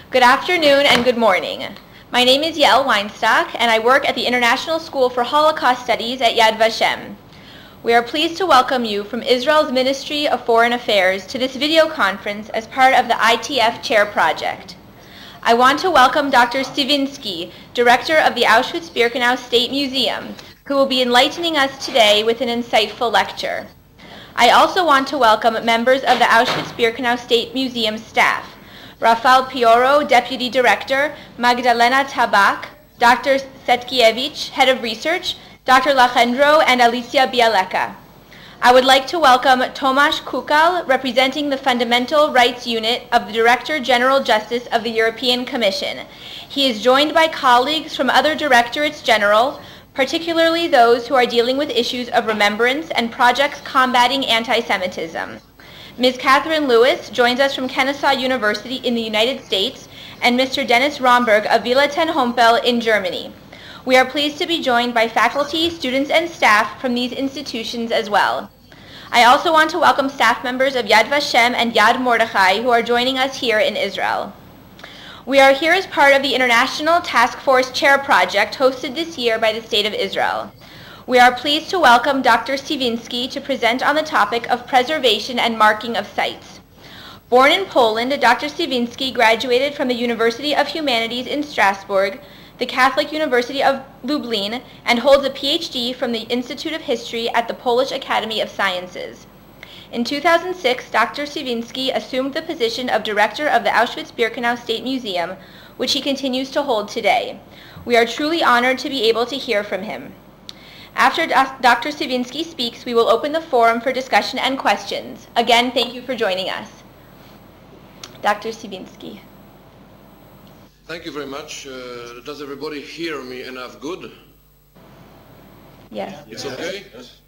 Good afternoon and good morning. My name is Yael Weinstock and I work at the International School for Holocaust Studies at Yad Vashem. We are pleased to welcome you from Israel's Ministry of Foreign Affairs to this video conference as part of the ITF Chair Project. I want to welcome Dr. Cywinski, Director of the Auschwitz-Birkenau State Museum, who will be enlightening us today with an insightful lecture. I also want to welcome members of the Auschwitz-Birkenau State Museum staff, Rafael Pioro, Deputy Director, Magdalena Tabak, Dr. Setkiewicz, Head of Research, Dr. Lachendro, and Alicia Bialeka. I would like to welcome Tomasz Kukal, representing the Fundamental Rights Unit of the Director General Justice of the European Commission. He is joined by colleagues from other Directorates General, particularly those who are dealing with issues of remembrance and projects combating anti-Semitism. Ms. Catherine Lewis joins us from Kennesaw University in the United States, and Mr. Dennis Romberg of Villa Ten Hompel in Germany. We are pleased to be joined by faculty, students, and staff from these institutions as well. I also want to welcome staff members of Yad Vashem and Yad Mordechai who are joining us here in Israel. We are here as part of the International Task Force Chair Project hosted this year by the State of Israel. We are pleased to welcome Dr. Cywinski to present on the topic of preservation and marking of sites. Born in Poland, Dr. Cywinski graduated from the University of Humanities in Strasbourg, the Catholic University of Lublin, and holds a PhD from the Institute of History at the Polish Academy of Sciences. In 2006, Dr. Cywinski assumed the position of Director of the Auschwitz-Birkenau State Museum, which he continues to hold today. We are truly honored to be able to hear from him. After Dr. Cywinski speaks, we will open the forum for discussion and questions. Again, thank you for joining us. Dr. Cywinski. Thank you very much. Does everybody hear me enough good? Yes. It's okay? Yes.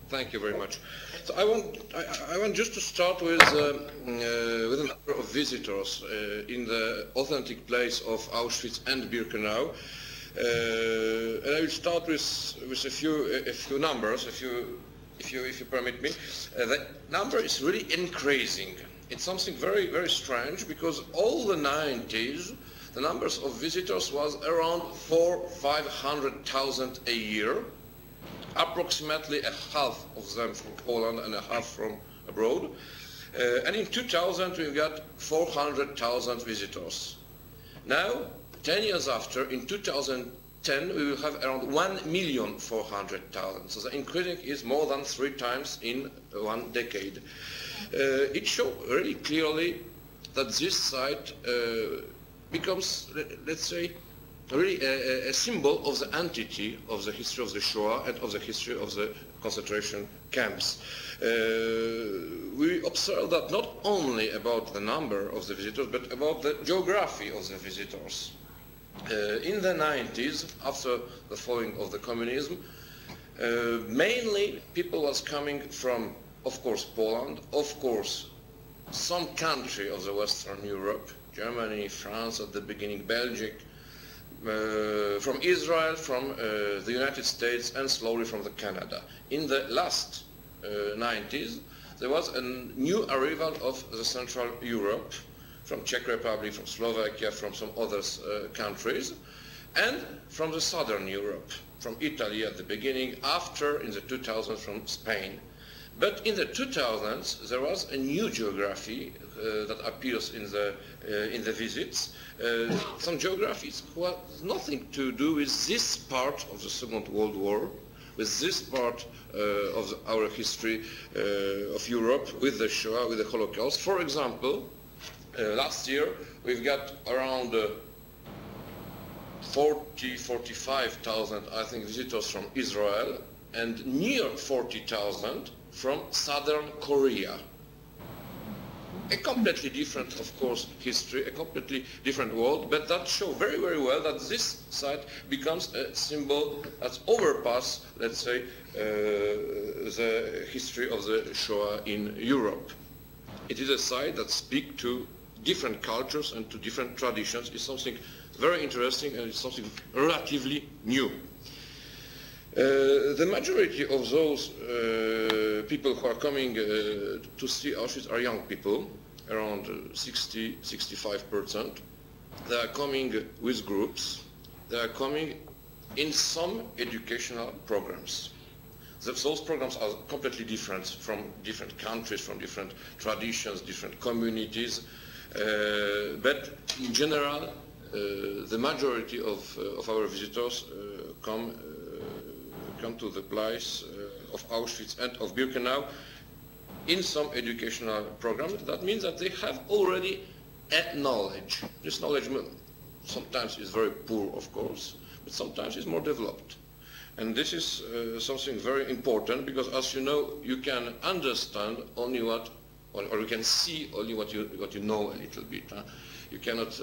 Thank you very much. So I want just to start with a number of visitors in the authentic place of Auschwitz and Birkenau. And I will start with a few numbers, if you permit me. The number is really increasing. It's something very, very strange because all the 90s, the numbers of visitors was around 400,000–500,000 a year, approximately a half of them from Poland and a half from abroad. And in 2000 we got 400,000 visitors. Now, 10 years after, in 2010, we will have around 1,400,000. So the increasing is more than 3 times in 1 decade. It shows really clearly that this site becomes, let's say, really a symbol of the entity of the history of the Shoah and of the history of the concentration camps. We observe that not only about the number of the visitors, but about the geography of the visitors. In the 90s, after the falling of the communism, mainly people was coming from, of course, Poland, of course, some country of the Western Europe, Germany, France at the beginning, Belgium, from Israel, from the United States, and slowly from Canada. In the last 90s, there was a new arrival of the Central Europe, from Czech Republic, from Slovakia, from some other countries, and from the Southern Europe, from Italy at the beginning, after in the 2000s from Spain. But in the 2000s there was a new geography that appears in the visits. Some geographies who had nothing to do with this part of the Second World War, with this part of our history of Europe, with the Shoah, with the Holocaust. For example, last year we've got around 45,000, I think, visitors from Israel, and near 40,000 from Southern Korea. A completely different, of course, history, a completely different world, but that shows very, very well that this site becomes a symbol that overpass, let's say, the history of the Shoah in Europe. It is a site that speaks to different cultures and to different traditions. It's something very interesting and it's something relatively new. The majority of those people who are coming to see Auschwitz are young people, around 60–65%. They are coming with groups. They are coming in some educational programs. Those programs are completely different from different countries, from different traditions, different communities. But in general, the majority of our visitors come to the place of Auschwitz and of Birkenau in some educational program. That means that they have already a knowledge. This knowledge sometimes is very poor, of course, but sometimes it's more developed. And this is something very important, because as you know, you can understand only what, or you can see only what you know a little bit. Huh? You cannot,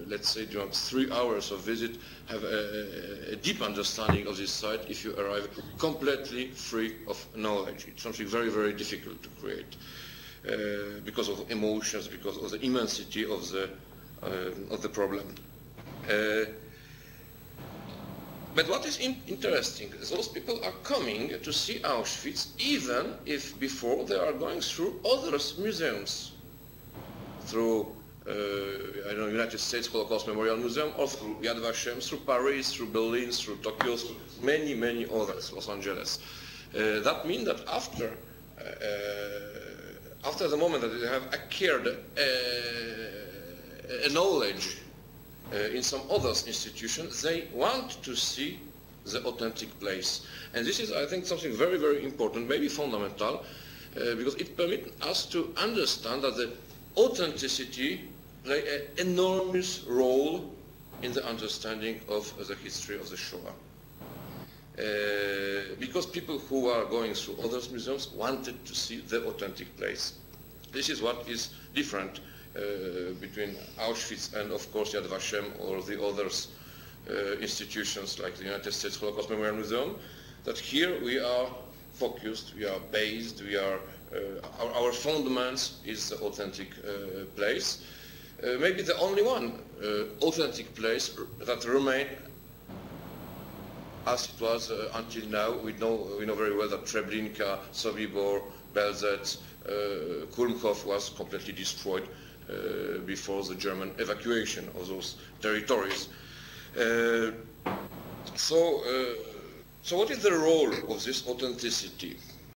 let's say, during 3 hours of visit, have a deep understanding of this site if you arrive completely free of knowledge. It's something very, very difficult to create because of emotions, because of the immensity of the problem. But what is interesting, those people are coming to see Auschwitz even if before they are going through other museums, through I don't know, United States Holocaust Memorial Museum, or through Yad Vashem, through Paris, through Berlin, through Tokyo, through many, many others, Los Angeles. That means that after the moment that they have acquired a knowledge in some other institutions, they want to see the authentic place. And this is, I think, something very, very important, maybe fundamental, because it permits us to understand that the authenticity plays an enormous role in the understanding of the history of the Shoah. Because people who are going through other museums wanted to see the authentic place. This is what is different between Auschwitz and, of course, Yad Vashem or the others institutions like the United States Holocaust Memorial Museum, that here we are focused, we are based, we are, our fundaments is the authentic place. Maybe the only one authentic place that remains as it was until now. We know very well that Treblinka, Sobibor, Belzec, Kulmhof was completely destroyed before the German evacuation of those territories. So what is the role of this authenticity?